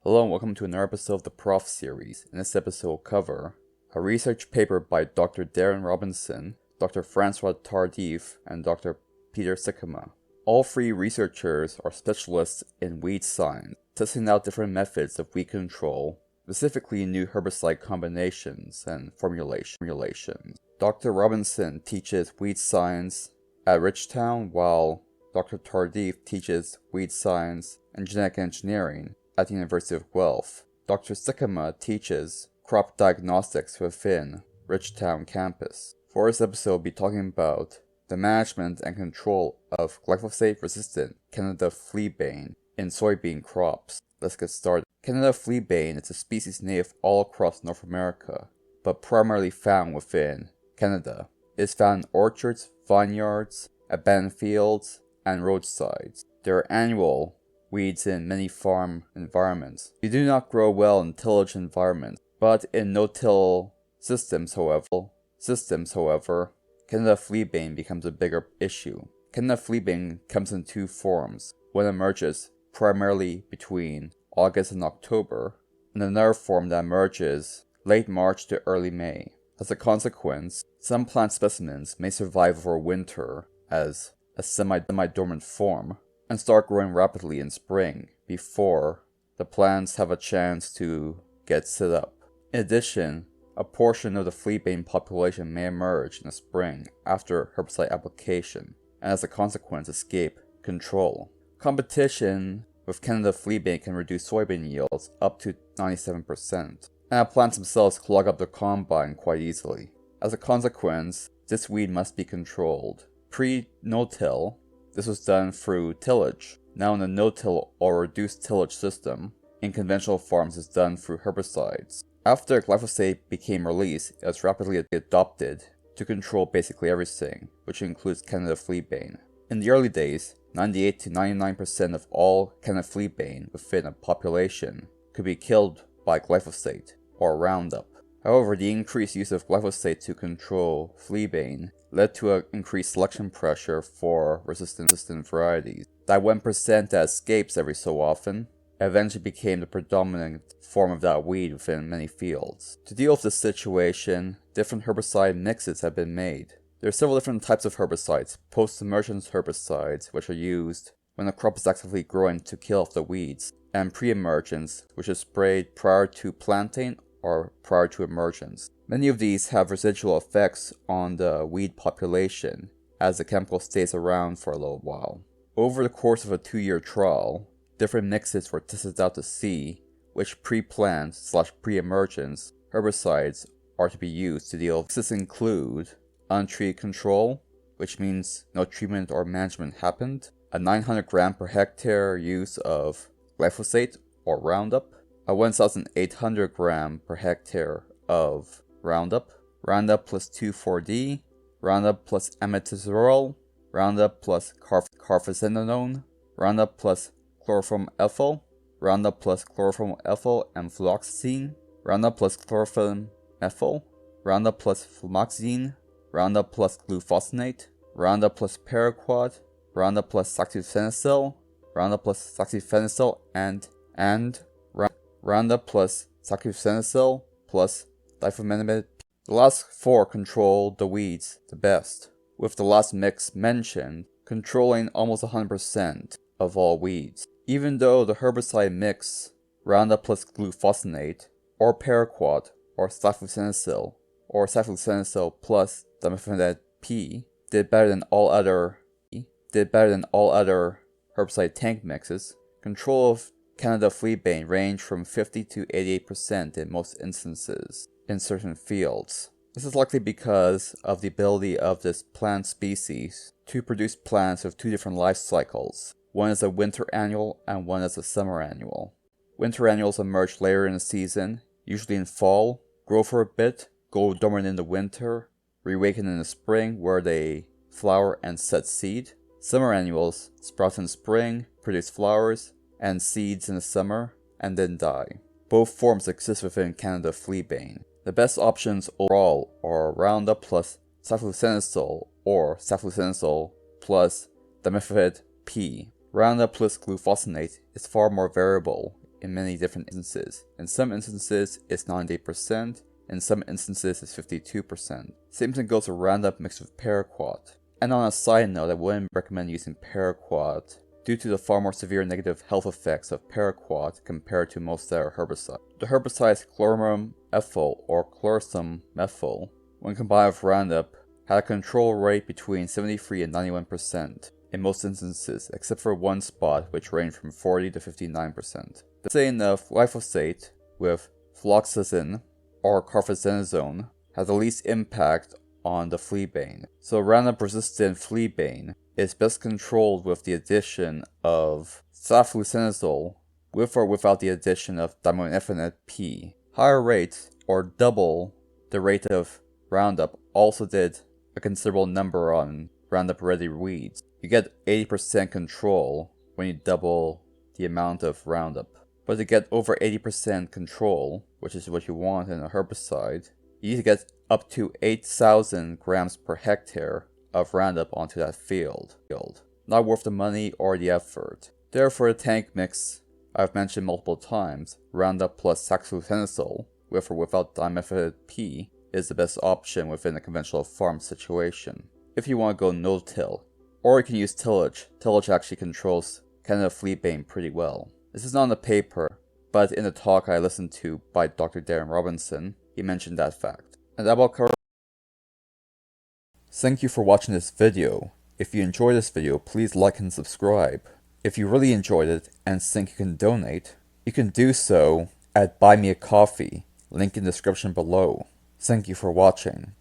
Hello and welcome to another episode of the Prof series. In this episode we'll cover a research paper by Dr. Darren Robinson, Dr. Francois Tardif, and Dr. Peter Sikkema. All three researchers are specialists in weed science, testing out different methods of weed control, specifically new herbicide combinations and formulations. Dr. Robinson teaches weed science at Richtown, while Dr. Tardif teaches weed science and genetic engineering at the University of Guelph. Dr. Sikkema teaches crop diagnostics within Richtown campus. For this episode, we'll be talking about the management and control of glyphosate-resistant Canada Fleabane in soybean crops. Let's get started. Canada Fleabane is a species native all across North America, but primarily found within Canada. It is found in orchards, vineyards, abandoned fields, and roadsides. There are annual weeds in many farm environments. They do not grow well in tillage environments, but in no-till systems, however, Canada Fleabane becomes a bigger issue. Canada Fleabane comes in two forms. One emerges primarily between August and October, and another form that emerges late March to early May. As a consequence, some plant specimens may survive over winter as a semi-dormant form, and start growing rapidly in spring before the plants have a chance to get set up. In addition, a portion of the fleabane population may emerge in the spring after herbicide application, and as a consequence escape control. Competition with Canada Fleabane can reduce soybean yields up to 97%, and the plants themselves clog up the combine quite easily. As a consequence, this weed must be controlled. Pre-no-till, this was done through tillage. Now in the no-till or reduced tillage system, in conventional farms is done through herbicides. After glyphosate became released, it was rapidly adopted to control basically everything, which includes Canada Fleabane. In the early days, 98 to 99% of all Canada Fleabane within a population could be killed by glyphosate or Roundup. However, the increased use of glyphosate to control fleabane led to an increased selection pressure for resistant varieties. That 1% that escapes every so often eventually became the predominant form of that weed within many fields. To deal with this situation, different herbicide mixes have been made. There are several different types of herbicides. Post-emergence herbicides, which are used when the crop is actively growing to kill off the weeds, and pre-emergence, which is sprayed prior to planting or prior to emergence. Many of these have residual effects on the weed population as the chemical stays around for a little while. Over the course of a 2-year trial, different mixes were tested out to see which pre-plant / pre-emergence herbicides are to be used to deal with. Mixes include untreated control, which means no treatment or management happened, a 900 gram per hectare use of glyphosate or Roundup, a 1,800 gram per hectare of Roundup, Roundup plus 2,4-D, Roundup plus imidazole, Roundup plus carfentanil, Roundup plus chloroform-ethyl, Roundup plus chloroform-ethyl and fluoxetine, Roundup plus chloroform-ethyl, Roundup plus fluoxetine, Roundup plus glufosinate, Roundup plus paraquat, Roundup plus saxifenicil, Roundup plus saxifenicil, and Roundup plus saxifenicil plus diflumenimide. The last four control the weeds the best, with the last mix mentioned controlling almost 100% of all weeds. Even though the herbicide mix Roundup plus glufosinate, or paraquat, or saxifenicil, or saxifenicil plus diflumenimide P did better than all other herbicide tank mixes, control of Canada Fleabane ranged from 50 to 88% in most instances in certain fields. This is likely because of the ability of this plant species to produce plants with two different life cycles. One is a winter annual and one is a summer annual. Winter annuals emerge later in the season, usually in fall, grow for a bit, go dormant in the winter, reawaken in the spring where they flower and set seed. Summer annuals sprout in spring, produce flowers and seeds in the summer, and then die. Both forms exist within Canada Fleabane. The best options overall are Roundup plus saxifenicil or saxifenicil plus dimethoate P. Roundup plus glufosinate is far more variable in many different instances. In some instances, it's 98%, in some instances, it's 52%. Same thing goes with Roundup mixed with paraquat. And on a side note, I wouldn't recommend using paraquat due to the far more severe negative health effects of paraquat compared to most other herbicides. The herbicides chloromum ethyl or chlorosum methyl, when combined with Roundup, had a control rate between 73 and 91% in most instances, except for one spot which ranged from 40 to 59%. The same of glyphosate with fluoxetine or carfentanezone has the least impact on the Fleabane. So Roundup-resistant Fleabane is best controlled with the addition of safluconazole with or without the addition of dimethyl P. Higher rates, or double the rate of Roundup, also did a considerable number on Roundup-ready weeds. You get 80% control when you double the amount of Roundup. But to get over 80% control, which is what you want in a herbicide, you need to get up to 8,000 grams per hectare of Roundup onto that field. Not worth the money or the effort. Therefore, the tank mix I've mentioned multiple times, Roundup plus saxifragine with or without dimethyl P, is the best option within a conventional farm situation. If you want to go no-till, or you can use tillage. Tillage actually controls Canada Fleabane pretty well. This is not in the paper, but in a talk I listened to by Dr. Darren Robinson, he mentioned that fact. And that about covers. Thank you for watching this video. If you enjoyed this video, please like and subscribe. If you really enjoyed it and think you can donate, you can do so at Buy Me a Coffee, link in the description below. Thank you for watching.